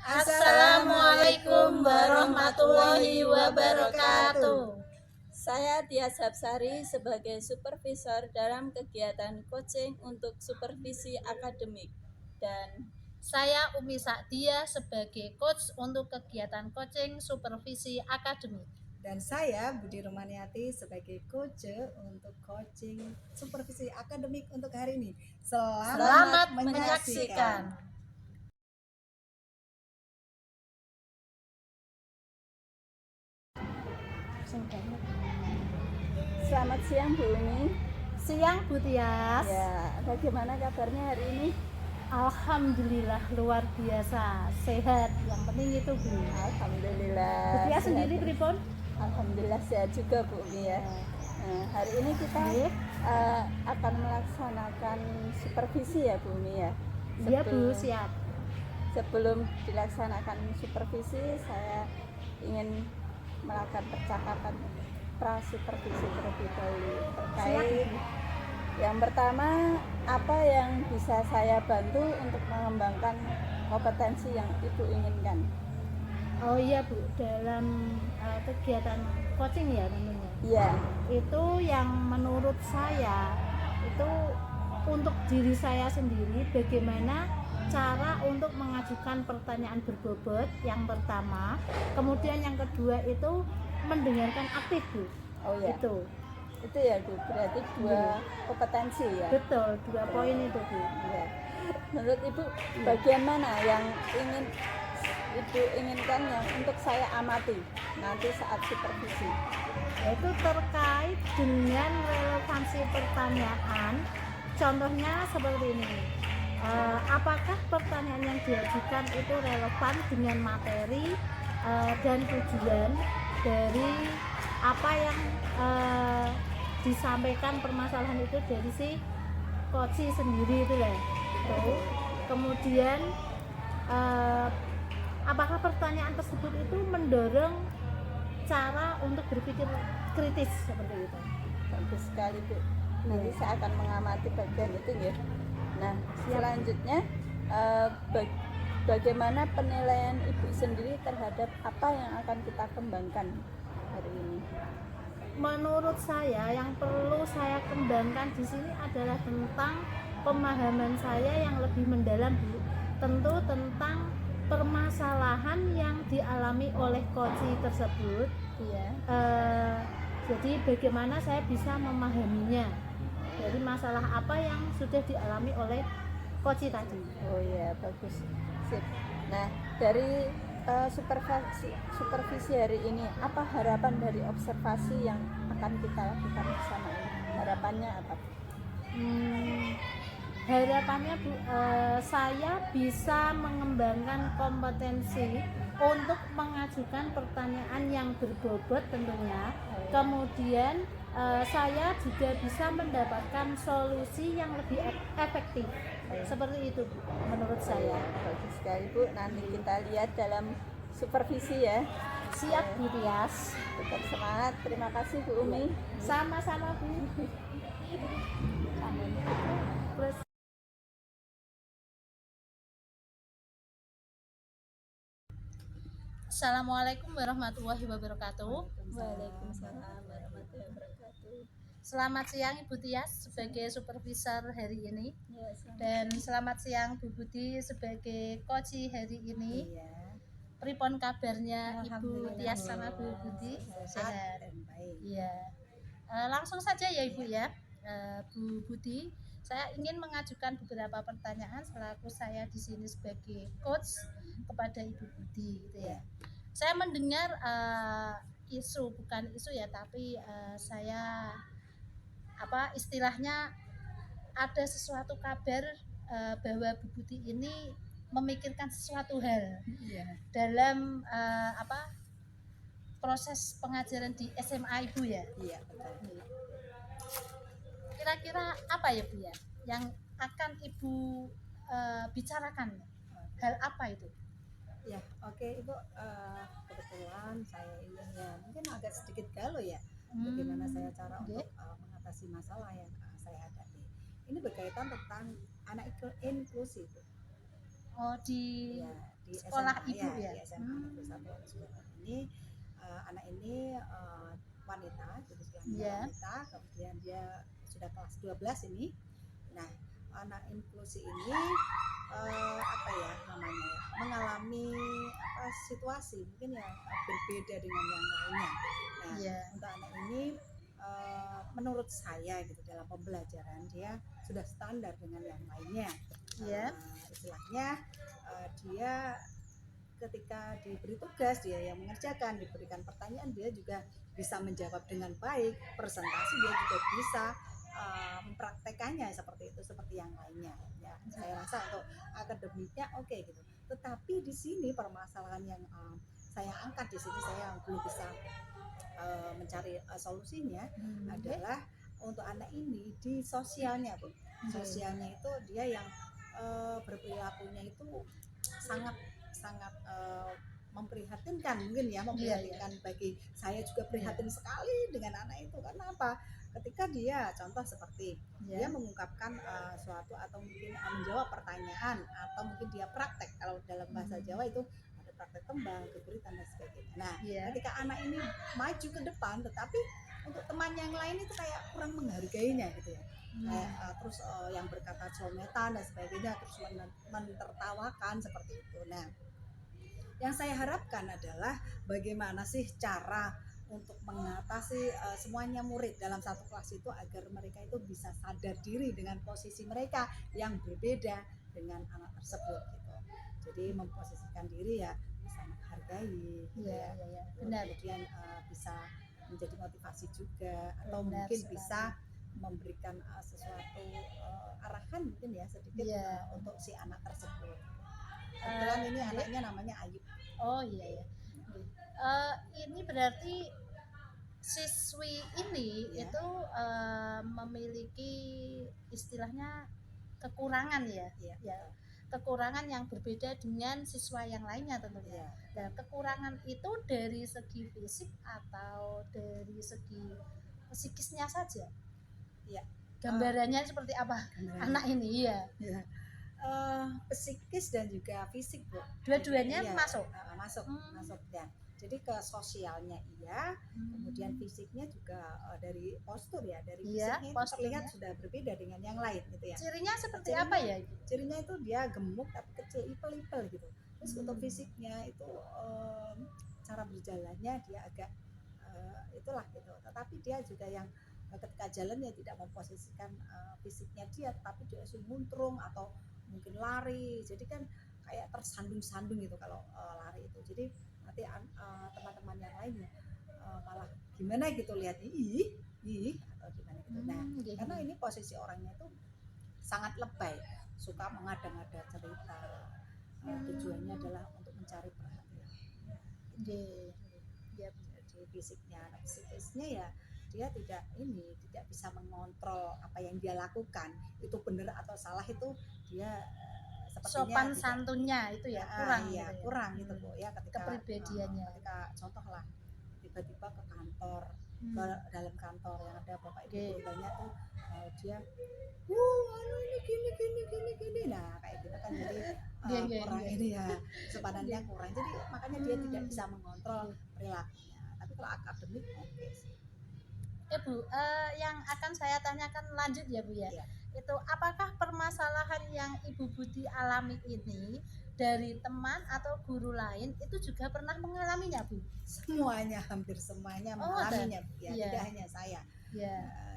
Assalamualaikum warahmatullahi wabarakatuh. Saya Tia Sapsari sebagai supervisor dalam kegiatan coaching untuk supervisi akademik. Dan Saya Umi Sakdia sebagai coach untuk kegiatan coaching supervisi akademik. Dan saya Budi Romaniati sebagai coach untuk coaching supervisi akademik untuk hari ini. Selamat menyaksikan. Selamat siang Bu Umi. Siang Bu Tias. Ya, bagaimana kabarnya hari ini? Alhamdulillah luar biasa sehat. Yang penting itu Bu. Alhamdulillah. Bu Tias sehat. sendiri pripun? Alhamdulillah sehat juga Bu Umi ya. Nah, hari ini kita akan melaksanakan supervisi ya Bu Umi ya. Iya Bu, siap. Sebelum dilaksanakan supervisi, saya ingin melakukan percakapan pra-supervisi terlebih dahulu terkait yang pertama, apa yang bisa saya bantu untuk mengembangkan kompetensi yang Ibu inginkan. Oh iya Bu, dalam kegiatan coaching ya tentunya. Iya. Itu yang menurut saya itu untuk diri saya sendiri, bagaimana cara untuk mengajukan pertanyaan berbobot yang pertama, kemudian yang kedua itu mendengarkan aktif Bu. Oh iya. Itu ya Bu, berarti dua kompetensi ya. Betul, dua poin itu Bu. Ya. Menurut Ibu bagian mana yang ingin Ibu inginkan yang untuk saya amati nanti saat supervisi? Itu terkait dengan relevansi pertanyaan. Contohnya seperti ini. Apakah pertanyaan yang diajukan itu relevan dengan materi dan tujuan dari apa yang disampaikan permasalahan itu dari si coach sendiri itu ya. Kemudian apakah pertanyaan tersebut itu mendorong cara untuk berpikir kritis seperti itu. Bagus sekali Bu. Nanti saya akan mengamati bagian itu ya. Nah, selanjutnya bagaimana penilaian Ibu sendiri terhadap apa yang akan kita kembangkan hari ini? Menurut saya yang perlu saya kembangkan di sini adalah tentang pemahaman saya yang lebih mendalam Bu. Tentu tentang permasalahan yang dialami oleh coach tersebut. Iya. Jadi bagaimana saya bisa memahaminya dari masalah apa yang sudah dialami oleh coach tadi. Oh iya, bagus. Sip. Nah, dari supervisi hari ini, apa harapan dari observasi yang akan kita lakukan bersama ini? Harapannya apa? Harapannya Bu, saya bisa mengembangkan kompetensi untuk mengajukan pertanyaan yang berbobot tentunya. Kemudian saya juga bisa mendapatkan solusi yang lebih efektif. Seperti itu Bu, menurut saya. Bagus sekali Bu, nanti kita lihat dalam supervisi ya. Siap Bu Tias. Tetap semangat, terima kasih Bu Umi. Sama-sama Bu. Terus Assalamualaikum warahmatullahi wabarakatuh. Waalaikumsalam warahmatullahi wabarakatuh. Selamat siang Ibu Tias sebagai supervisor hari ini. Ya, dan selamat siang Bu Budi sebagai coach hari ini. Iya. Pripun kabarnya Ibu Tias sama Bu Budi? Sehat dan baik. Iya. Langsung saja ya Ibu ya. Bu Budi, saya ingin mengajukan beberapa pertanyaan selaku saya di sini sebagai coach kepada Ibu Budi gitu ya. Saya mendengar bukan isu ya, tapi saya istilahnya ada sesuatu kabar bahwa Bu Budi ini memikirkan sesuatu hal dalam proses pengajaran di SMA Ibu ya. Iya, betul. Kira-kira apa ya Bu ya yang akan Ibu bicarakan? Hal apa itu? Ya, oke Ibu, kebetulan saya ini ya mungkin agak sedikit galau ya. Bagaimana saya cara untuk mengatasi masalah yang saya hadapi. Ini berkaitan tentang anak inklusif. Oh, di Ya, di Sekolah SMA ibu ya, ya. di SMA Negeri 1 Sukoharjo ini. Anak ini wanita, jenis kelaminnya Iya. wanita, kemudian dia sudah kelas 12 ini. Nah, anak inklusi ini apa ya namanya ya, mengalami situasi mungkin yang berbeda dengan yang lainnya. Nah, Iya. untuk anak ini menurut saya gitu dalam pembelajaran dia sudah standar dengan yang lainnya. Iya. Istilahnya dia ketika diberi tugas dia yang mengerjakan, diberikan pertanyaan dia juga bisa menjawab dengan baik, presentasi dia juga bisa mempraktekannya seperti itu, seperti yang lainnya ya. Saya rasa untuk akademiknya oke gitu, tetapi di sini permasalahan yang saya angkat di sini, saya belum bisa mencari solusinya adalah untuk anak ini di sosialnya, Bu. Sosialnya itu dia yang berperilakunya itu sangat sangat memprihatinkan mungkin ya, memprihatinkan. Bagi saya juga prihatin sekali dengan anak itu. Karena apa? Ketika dia contoh seperti dia mengungkapkan suatu atau mungkin menjawab pertanyaan atau mungkin dia praktek, kalau dalam bahasa Jawa itu ada praktek tembang, keburitan dan sebagainya. Nah, ketika anak ini maju ke depan tetapi untuk teman yang lain itu kayak kurang menghargainya gitu ya. Terus yang berkata cometan dan sebagainya, terus menertawakan seperti itu. Nah, yang saya harapkan adalah bagaimana sih cara untuk mengatasi semuanya murid dalam satu kelas itu agar mereka itu bisa sadar diri dengan posisi mereka yang berbeda dengan anak tersebut gitu. Jadi memposisikan diri ya bisa menghargai gitu ya. Benar. Kemudian bisa menjadi motivasi juga, atau Benar mungkin sekali. bisa memberikan sesuatu arahan mungkin ya sedikit untuk si anak tersebut. Kebetulan ini anaknya namanya Ayu. Oh iya ya. Ini berarti siswi ini itu memiliki istilahnya kekurangan ya. Kekurangan yang berbeda dengan siswa yang lainnya tentunya. Dan kekurangan itu dari segi fisik atau dari segi psikisnya saja. Ya. Gambarannya seperti apa anak ini ya? Psikis dan juga fisik, Bu. Dua-duanya masuk. Masuk ya. Jadi ke sosialnya iya, kemudian fisiknya juga dari postur ya, dari fisiknya itu terlihat sudah berbeda dengan yang lain gitu ya. Cirinya seperti apa ya? Cirinya itu dia gemuk tapi kecil, ipel-ipel gitu. Terus untuk fisiknya itu cara berjalannya dia agak itulah gitu. Tetapi dia juga yang ketika jalannya tidak memposisikan fisiknya dia, tapi dia muntrung atau mungkin lari. Jadi kan kayak tersandung-sandung gitu kalau lari itu. Jadi nanti teman-teman yang lainnya malah gimana gitu lihat ih atau gimana gitu. Nah, karena ini posisi orangnya itu sangat lebay, suka mengada-ngada cerita. Tujuannya adalah untuk mencari perhatian. Jadi fisiknya, psikisnya ya dia tidak bisa mengontrol apa yang dia lakukan itu benar atau salah, itu dia sopan santunnya itu ya kurang gitu Bu ya, ketika kepribadiannya. Ketika contoh lah tiba-tiba ke kantor, ke dalam kantor yang ada bapak ibu banyak tuh dia ini gini, nah kayak gitu kan. Jadi kurang ini ya, sepadannya kurang, jadi makanya dia tidak bisa mengontrol perilakunya. Tapi kalau akademik oke sih. Bu, yang akan saya tanyakan lanjut ya Bu ya. Itu apakah permasalahan yang Ibu Budi alami ini dari teman atau guru lain itu juga pernah mengalaminya Bu? Semuanya, hampir semuanya mengalaminya Bu ya, tidak hanya saya.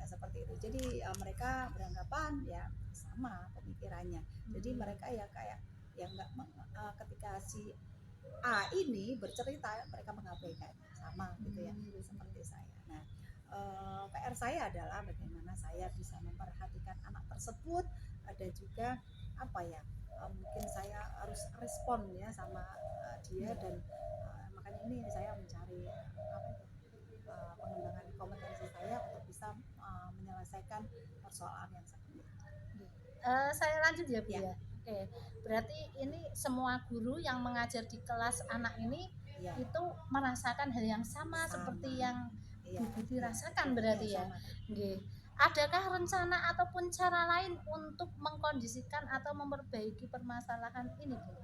Seperti itu. Jadi mereka beranggapan ya sama pemikirannya. Jadi mereka ya kayak yang enggak ketika si A ini bercerita mereka mengabaikan sama gitu ya, seperti saya. Nah, PR saya adalah bagaimana saya bisa memperhatikan anak tersebut, dan juga apa ya, mungkin saya harus respon ya sama dia, dan makanya ini saya mencari pengembangan kompetensi saya untuk bisa menyelesaikan persoalan yang seperti itu. Saya lanjut ya Bu ya. Oke, berarti ini semua guru yang mengajar di kelas anak ini itu merasakan hal yang sama seperti yang Bu Budi rasakan berarti ya. Adakah rencana ataupun cara lain untuk mengkondisikan atau memperbaiki permasalahan ini Bu?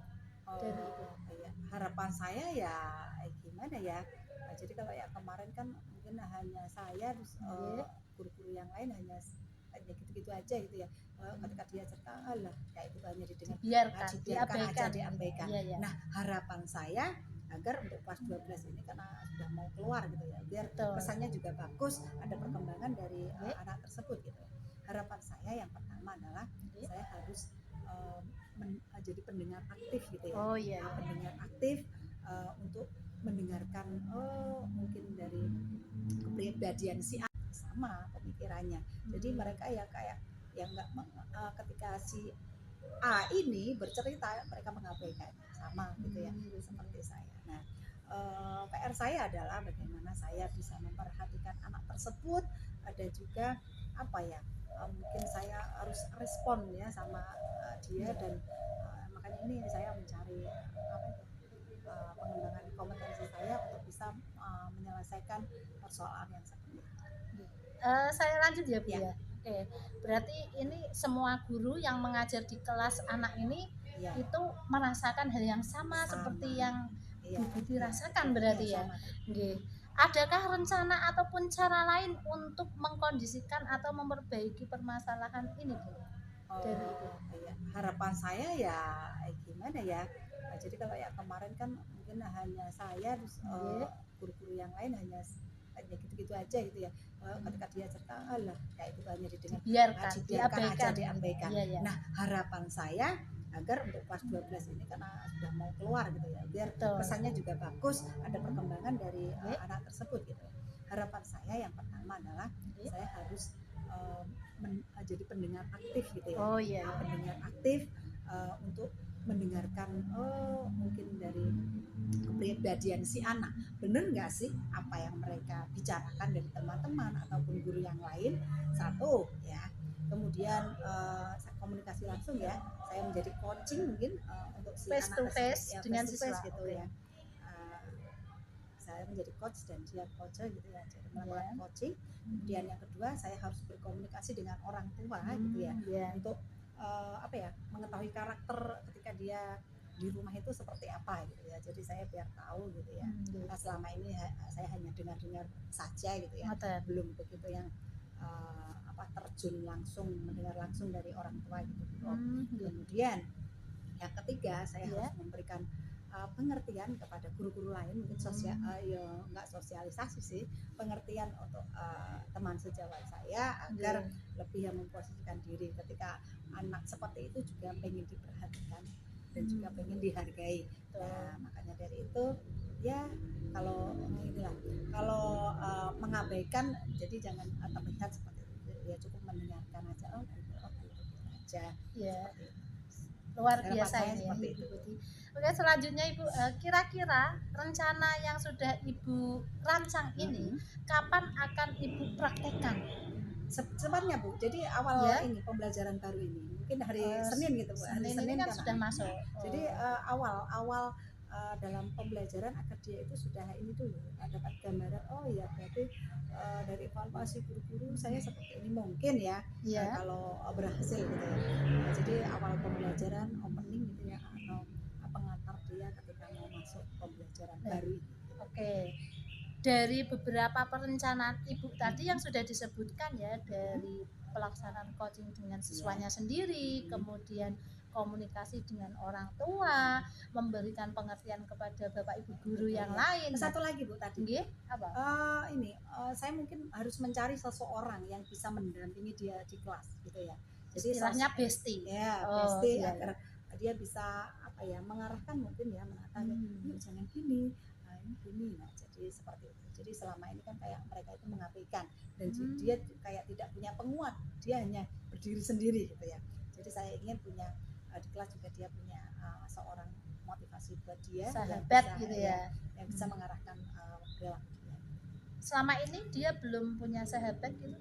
dari Ibu? Iya. Harapan saya ya gimana ya, jadi kalau ya kemarin kan mungkin hanya saya terus Nggih. guru-guru yang lain hanya gitu-gitu aja gitu ya. Ketika dia cerita alah kayak itu hanya didengar, Dibiarkan, dibiarkan aja, diabaikan. diabaikan. Iya, ya. Nah, harapan saya agar untuk kelas 12 ini karena sudah mau keluar gitu ya, biar Betul. kesannya juga bagus, ada perkembangan dari Nggih. anak tersebut gitu. Harapan saya yang pertama adalah Nggih. saya harus jadi pendengar aktif gitu ya. Oh iya, ya. Pendengar aktif untuk mendengarkan mungkin dari kepribadian si A sama pemikirannya. Jadi mereka ya kayak yang nggak ketika si A ini bercerita mereka mengabaikan sama gitu ya, seperti saya. Nah, PR saya adalah bagaimana saya bisa memperhatikan anak tersebut, ada juga apa ya, mungkin saya harus respon ya sama dia, dan makanya ini saya mencari apa itu, pengembangan kompetensi saya untuk bisa menyelesaikan persoalan yang seperti itu. Saya lanjut ya Bu Ya. ya. Oke, berarti ini semua guru yang mengajar di kelas anak ini Ya. itu merasakan hal yang sama, seperti yang Iya, Bu Buti iya, rasakan betul. berarti Iya, ya. sama. Nggih. Adakah rencana ataupun cara lain untuk mengkondisikan atau memperbaiki permasalahan ini Bu? Dari Ibu. Iya. Harapan saya ya gimana ya, jadi kalau ya kemarin kan mungkin hanya saya terus Nggih. guru-guru yang lain hanya gitu-gitu aja gitu ya. Ketika dia cerita alah kayak itu hanya didengar, Dibiarkan, dibiarkan aja, diabaikan. diabaikan. Iya, ya. Nah, harapan saya agar untuk kelas 12 ini karena sudah mau keluar gitu ya, biar Betul. kesannya juga bagus, ada perkembangan dari Nggih. anak tersebut gitu. Harapan saya yang pertama adalah Nggih. saya harus jadi pendengar aktif gitu ya. Oh iya. Pendengar aktif untuk mendengarkan mungkin dari kepribadian si anak, bener nggak sih apa yang mereka bicarakan dari teman-teman ataupun guru yang lain, satu ya. Kemudian komunikasi langsung ya, saya menjadi coaching mungkin untuk si Face anak to tersebut, face ya, dengan face to face siswa. gitu Oke. ya. Saya menjadi coach dan dia coacher gitu ya, jadi melakukan Ya. coaching. Kemudian yang kedua, saya harus berkomunikasi dengan orang tua gitu ya, Ya. untuk apa ya, mengetahui karakter ketika dia di rumah itu seperti apa gitu ya. Jadi saya biar tahu gitu ya. Nah, selama ini saya hanya dengar-dengar saja gitu ya, Ngoten. belum begitu yang terjun langsung, mendengar langsung dari orang tua gitu. Kemudian yang ketiga, saya Ya. harus memberikan pengertian kepada guru-guru lain, mungkin ya nggak sosialisasi sih, pengertian untuk teman sejawat saya agar lebih yang memposisikan diri ketika anak seperti itu juga pengen diperhatikan dan juga pengen dihargai. Nah, makanya dari itu ya kalau inilah, kalau mengabaikan jadi jangan terlihat seperti itu, ya cukup mendengarkan aja, gitu aja. Ya. Seperti itu. Luar Harapan biasa saya ini ya seperti Ibu itu. Buti. Oke, selanjutnya Ibu, kira-kira rencana yang sudah Ibu rancang ini kapan akan Ibu praktekkan? Secepatnya Bu, jadi awal Ya. ini pembelajaran baru ini mungkin hari Senin gitu Bu, hari Senin ini kan kan sudah masuk. jadi awal dalam pembelajaran agar dia itu sudah ini dulu dapat gambaran, oh ya berarti dari evaluasi guru-guru saya seperti ini mungkin ya, Ya. kalau berhasil gitu ya. Jadi awal pembelajaran opening gitu ya, atau pengantar dia ketika mau masuk pembelajaran baru ini. Oke. Dari beberapa perencanaan Ibu tadi yang sudah disebutkan ya, dari pelaksanaan coaching dengan siswanya sendiri, kemudian komunikasi dengan orang tua, memberikan pengertian kepada Bapak Ibu guru yang lain. Satu lagi Bu tadi. Nggih, apa? Saya mungkin harus mencari seseorang yang bisa mendampingi dia di kelas gitu ya. Jadi Istilahnya bestie. Ya, bestie agar dia bisa apa ya, mengarahkan mungkin ya, mengatakan yuk jangan gini, ini gini. Nah, jadi seperti itu. Jadi selama ini kan kayak mereka itu mengabaikan dan dia kayak tidak punya penguat, dia hanya berdiri sendiri gitu ya. Jadi saya ingin punya di kelas juga dia punya seorang motivasi buat dia, sahabat bisa, gitu ya, yang bisa mengarahkan perilaku dia. Selama ini dia belum punya sahabat gitu,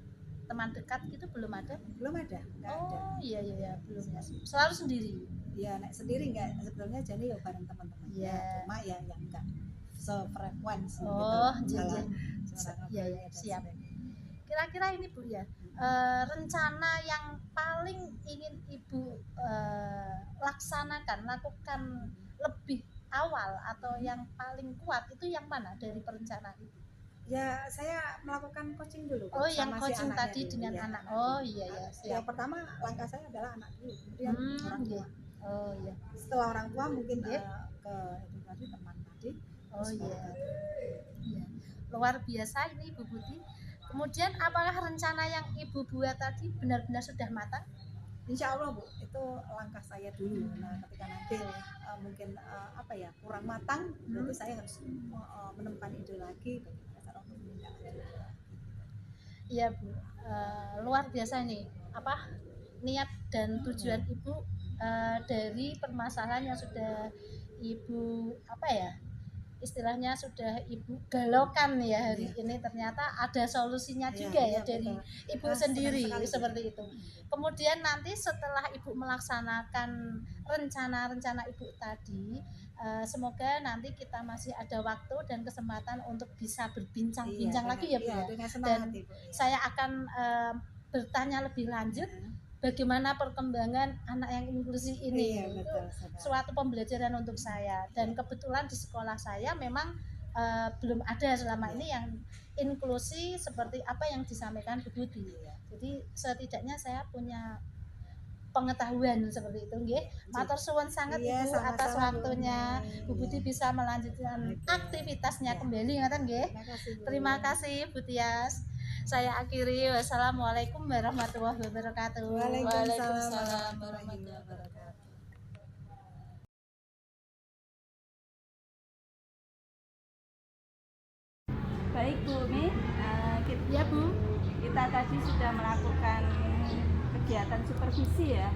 teman dekat gitu, belum ada? Belum ada, nggak ada. Iya, belum ya. Selalu sendiri. Ya, naik sendiri nggak, sebetulnya jadi ya bareng teman-teman. Ya. Cuma yang enggak sefrekuensi gitu. Ya, siap. Kira-kira ini Bu ya, rencana yang paling ingin Ibu lakukan lebih awal atau yang paling kuat itu yang mana dari perencanaan Ibu? Ya, saya melakukan coaching dulu Bu, Oh, yang sama si coaching anaknya tadi dulu, dengan ya, anak. anak Oh dulu. iya ya, Yang siap. pertama langkah saya adalah anak dulu, kemudian orang tua. Iya. Oh iya. Setelah orang tua mungkin Oke. ke itu tadi teman tadi. Oh terus iya. baru ke- Iya. Luar biasa ini Ibu Budi. Kemudian apakah rencana yang Ibu buat tadi benar-benar sudah matang? Insya Allah Bu, itu langkah saya dulu. Nah, ketika nanti mungkin apa ya kurang matang, berarti saya harus menemukan ide lagi bagaimana cara untuk menindaklanjuti. Iya Bu. Luar biasa nih. Apa niat dan tujuan Ibu dari permasalahan yang sudah Ibu apa ya? Istilahnya sudah Ibu galaukan ya hari Iya. ini, ternyata ada solusinya Iya, juga ya iya, dari betul. Ibu Senang sendiri sekali, Bu. seperti itu. Kemudian nanti setelah Ibu melaksanakan rencana-rencana Ibu tadi, semoga nanti kita masih ada waktu dan kesempatan untuk bisa berbincang-bincang lagi ya Bu Iya, ya. dengan senang Dan hati Bu. Iya. saya akan bertanya lebih lanjut bagaimana perkembangan anak yang inklusi ini. Iya, Itu betul sekali. suatu pembelajaran untuk saya, dan kebetulan di sekolah saya memang belum ada selama ini yang inklusi seperti apa yang disampaikan Bu Budi. Jadi setidaknya saya punya pengetahuan seperti itu nggih. Matur suwun sangat Iya, Ibu atas sama-sama, Bu. waktunya. Bu Budi Iya. bisa melanjutkan aktivitasnya Iya. kembali ngoten nggih. Terima kasih, Bu. Terima kasih Bu Tias. Saya akhiri, wassalamualaikum warahmatullahi wabarakatuh. Waalaikumsalam warahmatullahi wabarakatuh. Baik Bu Umi, Ya Bu. kita tadi sudah melakukan kegiatan supervisi ya.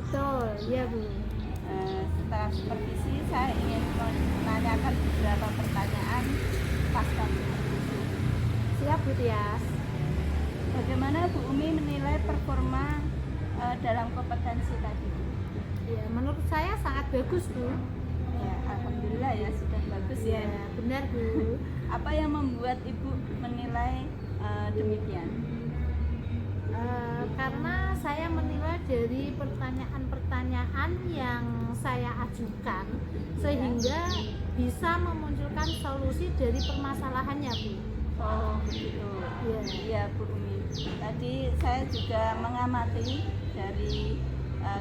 Betul, ya Bu. Setelah supervisi saya ingin menanyakan beberapa pertanyaan pasca supervisi. Siap Bu Tias. Bagaimana Bu Umi menilai performa dalam kompetensi tadi Bu? Ya, menurut saya sangat bagus Bu. Ya, alhamdulillah ya sudah bagus ya. Benar Bu. Apa yang membuat Ibu menilai demikian? Karena saya menilai dari pertanyaan-pertanyaan yang saya ajukan sehingga bisa memunculkan solusi dari permasalahannya Bu. Oh begitu. Iya. Iya Bu Umi. Tadi saya juga mengamati dari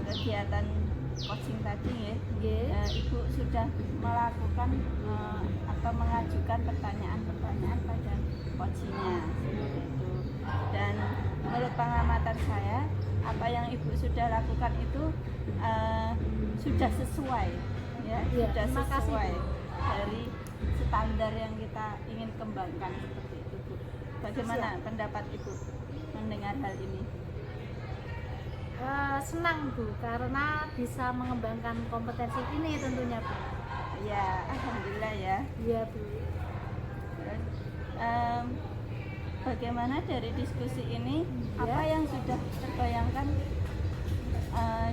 kegiatan coaching tadi ya. Ibu sudah melakukan atau mengajukan pertanyaan-pertanyaan pada coachingnya seperti itu. Dan menurut pengamatan saya, apa yang Ibu sudah lakukan itu sudah sesuai, ya, Iya, sudah terima kasih, sesuai Bu. dari standar yang kita ingin kembangkan seperti itu, Bu. Bagaimana pendapat Ibu mendengar hal ini? Senang Bu, karena bisa mengembangkan kompetensi ini tentunya Bu. Ya, alhamdulillah ya. Iya Bu. Terus, bagaimana dari diskusi ini, apa yang sudah terbayangkan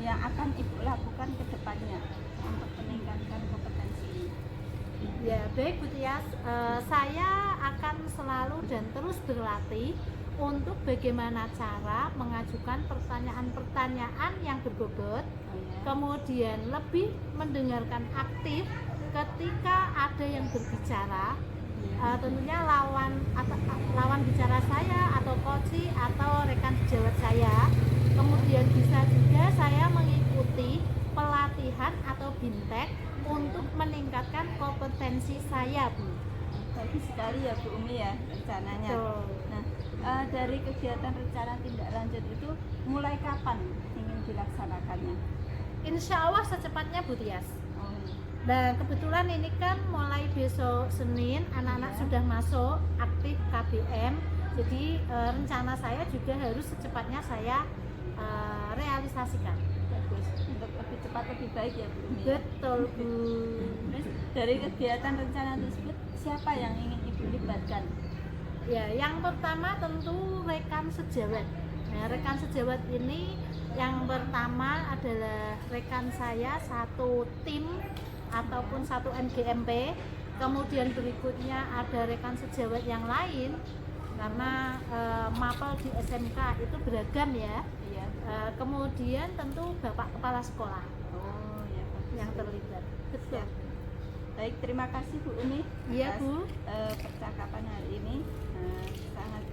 yang akan Ibu lakukan ke depannya untuk meningkatkan kompetensi ini? Ya baik Bu Tias, saya akan selalu dan terus berlatih untuk bagaimana cara mengajukan pertanyaan-pertanyaan yang berbobot, kemudian lebih mendengarkan aktif ketika ada yang berbicara, tentunya lawan bicara saya atau coach atau rekan sejawat saya. Kemudian bisa juga saya mengikuti pelatihan atau bintek untuk meningkatkan kompetensi saya Bu. Bagus sekali ya Bu Umi ya rencananya. Nah, dari kegiatan rencana tindak lanjut itu mulai kapan ingin dilaksanakannya? Insya Allah secepatnya Bu Tias. Oh, Nah kebetulan ini kan mulai besok Senin anak-anak sudah masuk aktif KBM. Jadi rencana saya juga harus secepatnya saya realisasikan. bagus. Untuk lebih cepat lebih baik ya Bu Umi. Betul Bu. Terus dari kegiatan rencana tersebut siapa yang ingin Ibu libatkan? Ya, yang pertama tentu rekan sejawat. Nah, rekan sejawat ini yang pertama adalah rekan saya satu tim ataupun satu NGMP. Kemudian berikutnya ada rekan sejawat yang lain karena mapel di SMK itu beragam ya. Iya. Kemudian tentu Bapak Kepala Sekolah Oh ya bagus. yang terlibat. betul. Ya. Baik, terima kasih Bu Umi Iya, atas Bu. percakapan hari ini. Sangat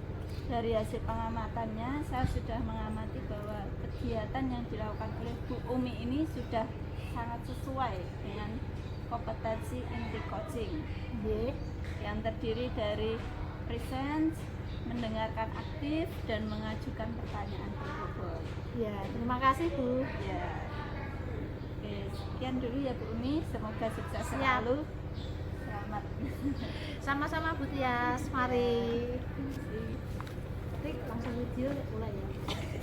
dari hasil pengamatannya saya sudah mengamati bahwa kegiatan yang dilakukan oleh Bu Umi ini sudah sangat sesuai dengan kompetensi inti coaching Nggih. yang terdiri dari present, mendengarkan aktif, dan mengajukan pertanyaan berbobot. Ya, terima kasih Bu. Ya. Oke, sekian dulu ya Bu Umi, semoga sukses Siap. selalu. Selamat. Sama-sama Bu Tias, mari. Tik, langsung video mulai ya.